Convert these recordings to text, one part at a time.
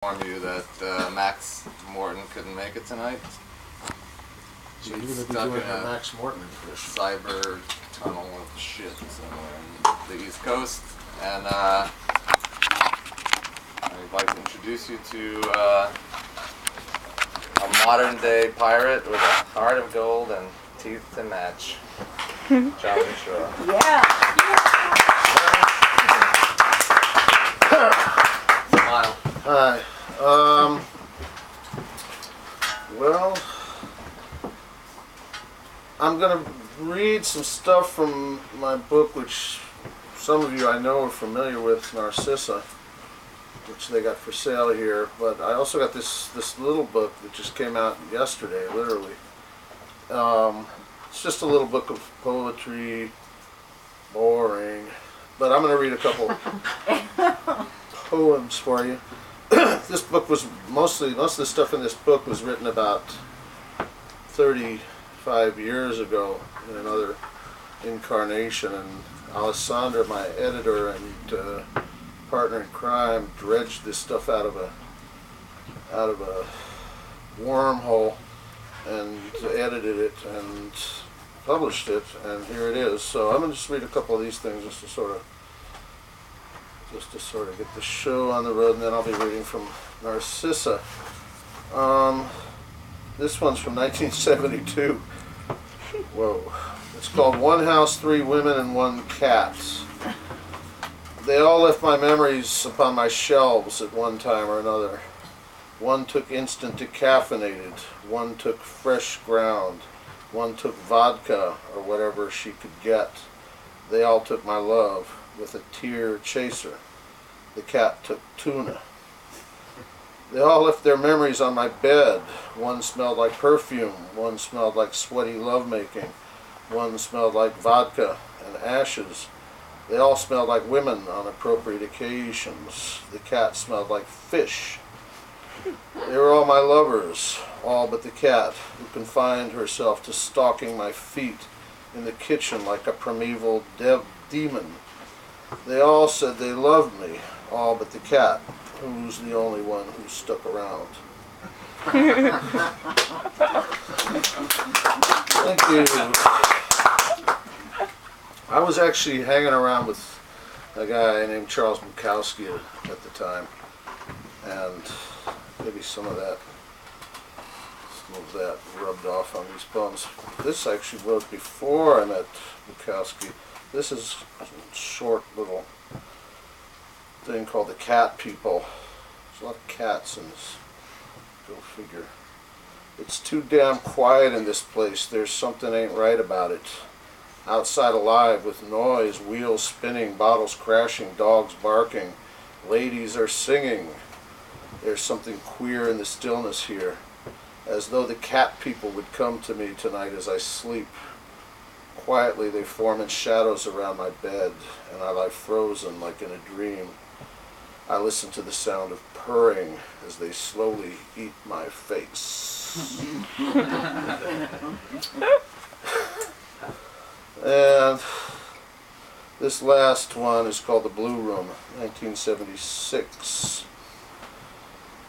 inform you that Max Morton couldn't make it tonight. So you're going to be doing a Max Morton impression. Cyber tunnel of shit somewhere in the East Coast, and I'd like to introduce you to a modern-day pirate with a heart of gold and teeth to match. John Shaw. Yeah. Smile. Hi. Well, I'm going to read some stuff from my book, which some of you I know are familiar with, NARCISA, which they got for sale here. But I also got this little book that just came out yesterday, literally. It's just a little book of poetry, boring, but I'm going to read a couple poems for you. This book was most of the stuff in this book was written about 35 years ago in another incarnation, and Alessandra, my editor and partner in crime, dredged this stuff out of a wormhole and edited it and published it, and here it is. So I'm going to just read a couple of these things just to sort of get the show on the road, and then I'll be reading from NARCISA. This one's from 1972. Whoa. It's called One House, Three Women, and One Cat. They all left my memories upon my shelves at one time or another. One took instant decaffeinated, one took fresh ground, one took vodka or whatever she could get. They all took my love with a tear chaser. The cat took tuna. They all left their memories on my bed. One smelled like perfume, one smelled like sweaty lovemaking, one smelled like vodka and ashes. They all smelled like women on appropriate occasions. The cat smelled like fish. They were all my lovers, all but the cat, who confined herself to stalking my feet in the kitchen like a primeval demon. They all said they loved me, all but the cat, who's the only one who stuck around. Thank you. I was actually hanging around with a guy named Charles Bukowski at the time, and maybe some of that rubbed off on these poems. This I actually wrote before I met Bukowski. This is a short little thing called The Cat People. There's a lot of cats in this. Go figure. It's too damn quiet in this place. There's something ain't right about it. Outside alive with noise, wheels spinning, bottles crashing, dogs barking. Ladies are singing. There's something queer in the stillness here, as though the cat people would come to me tonight as I sleep. Quietly they form in shadows around my bed, and I lie frozen like in a dream. I listen to the sound of purring as they slowly eat my face. And this last one is called The Blue Room, 1976.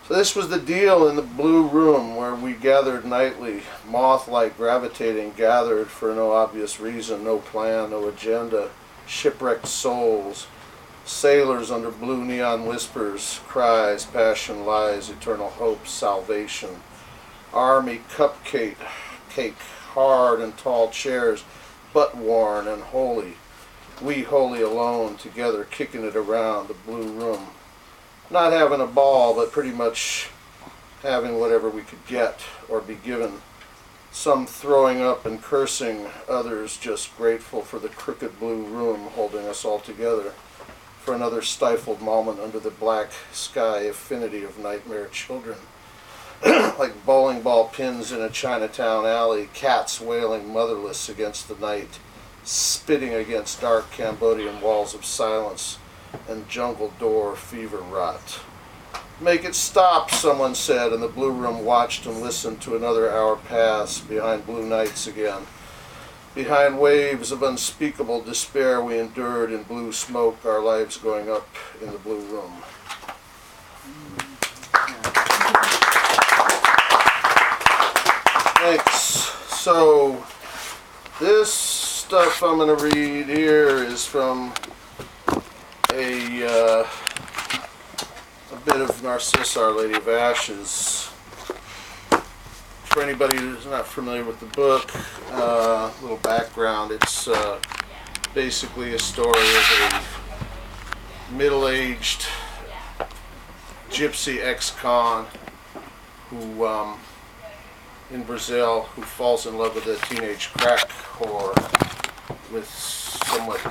So this was the deal in the Blue Room, where we gathered nightly, moth-like gravitating, gathered for no obvious reason, no plan, no agenda, shipwrecked souls, sailors under blue neon whispers, cries, passion, lies, eternal hope, salvation, army cupcake, hard and tall chairs, butt-worn and holy, we holy alone, together kicking it around the Blue Room. Not having a ball, but pretty much having whatever we could get or be given. Some throwing up and cursing, others just grateful for the crooked blue room holding us all together for another stifled moment under the black sky affinity of nightmare children. Like bowling ball pins in a Chinatown alley, cats wailing motherless against the night, spitting against dark Cambodian walls of silence and jungle door fever rot. Make it stop, someone said, and the Blue Room watched and listened to another hour pass behind blue nights again. Behind waves of unspeakable despair we endured in blue smoke, our lives going up in the Blue Room. So this stuff I'm going to read here is from a bit of Narcissa, Our Lady of Ashes. For anybody who's not familiar with the book, a little background. It's basically a story of a middle-aged gypsy ex-con who, in Brazil, who falls in love with a teenage crack whore with somewhat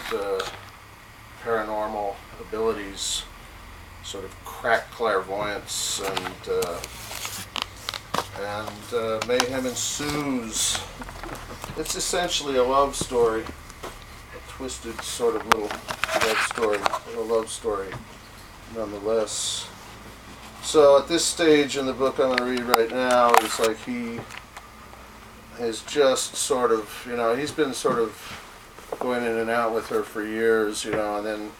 paranormal abilities, sort of crack clairvoyance, and mayhem ensues. It's essentially a love story, a twisted sort of little love story, but a love story nonetheless. So at this stage in the book I'm going to read right now, it's like he is just sort of, you know, he's been sort of going in and out with her for years, you know, and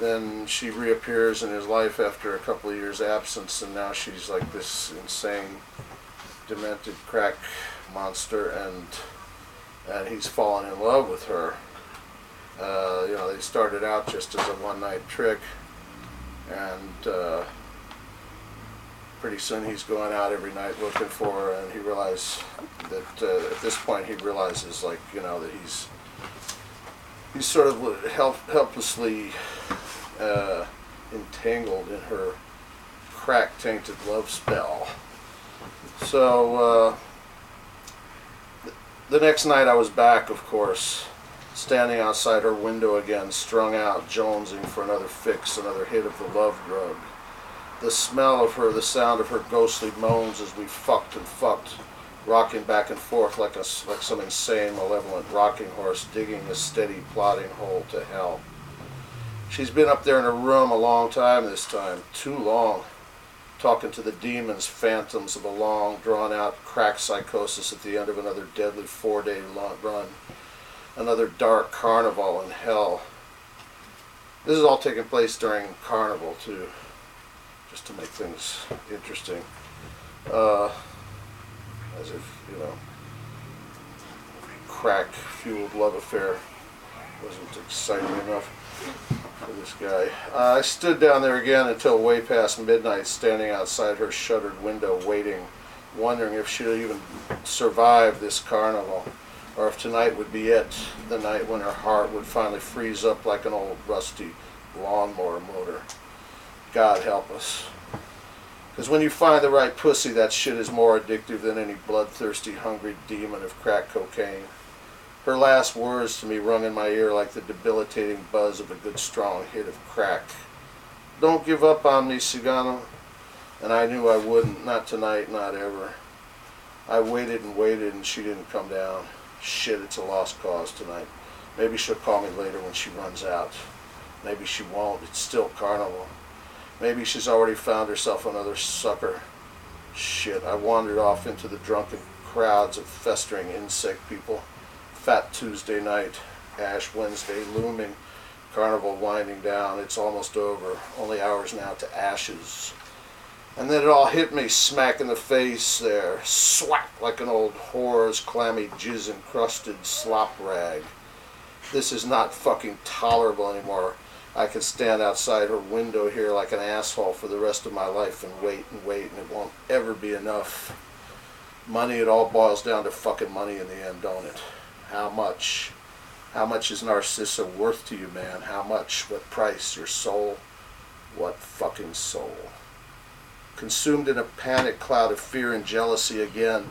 then she reappears in his life after a couple of years' absence, and now she's like this insane, demented crack monster, and he's fallen in love with her. You know, they started out just as a one-night trick, and pretty soon he's going out every night looking for her, and he realizes that at this point he realizes, like, you know, that he's sort of helplessly entangled in her crack-tainted love spell. So the next night I was back, of course, standing outside her window again, strung out, jonesing for another fix, another hit of the love drug. The smell of her, the sound of her ghostly moans as we fucked and fucked, rocking back and forth like some insane, malevolent rocking horse digging a steady, plodding hole to hell. She's been up there in her room a long time this time, too long, talking to the demons, phantoms of a long, drawn-out crack psychosis at the end of another deadly 4-day run, another dark carnival in hell. This is all taking place during Carnival, too, just to make things interesting. As if, you know, crack-fueled love affair wasn't exciting enough for this guy. I stood down there again until way past midnight, standing outside her shuttered window, waiting, wondering if she'd even survive this carnival, or if tonight would be it, the night when her heart would finally freeze up like an old rusty lawnmower motor. God help us. Because when you find the right pussy, that shit is more addictive than any bloodthirsty, hungry demon of crack cocaine. Her last words to me rung in my ear like the debilitating buzz of a good strong hit of crack. Don't give up on me, Cigano. And I knew I wouldn't, not tonight, not ever. I waited and waited and she didn't come down. Shit, it's a lost cause tonight. Maybe she'll call me later when she runs out. Maybe she won't, it's still Carnival. Maybe she's already found herself another sucker. Shit, I wandered off into the drunken crowds of festering insect people. Fat Tuesday night, Ash Wednesday looming, Carnival winding down. It's almost over. Only hours now to ashes. And then it all hit me smack in the face there. Swack, like an old whore's clammy jizz-encrusted slop rag. This is not fucking tolerable anymore. I can stand outside her window here like an asshole for the rest of my life and wait, and it won't ever be enough. Money, it all boils down to fucking money in the end, don't it? How much? How much is Narcissa worth to you, man? How much? What price? Your soul? What fucking soul? Consumed in a panic cloud of fear and jealousy again,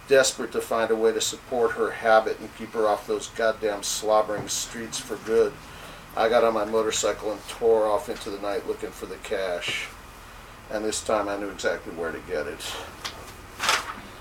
desperate to find a way to support her habit and keep her off those goddamn slobbering streets for good, I got on my motorcycle and tore off into the night looking for the cash. And this time I knew exactly where to get it.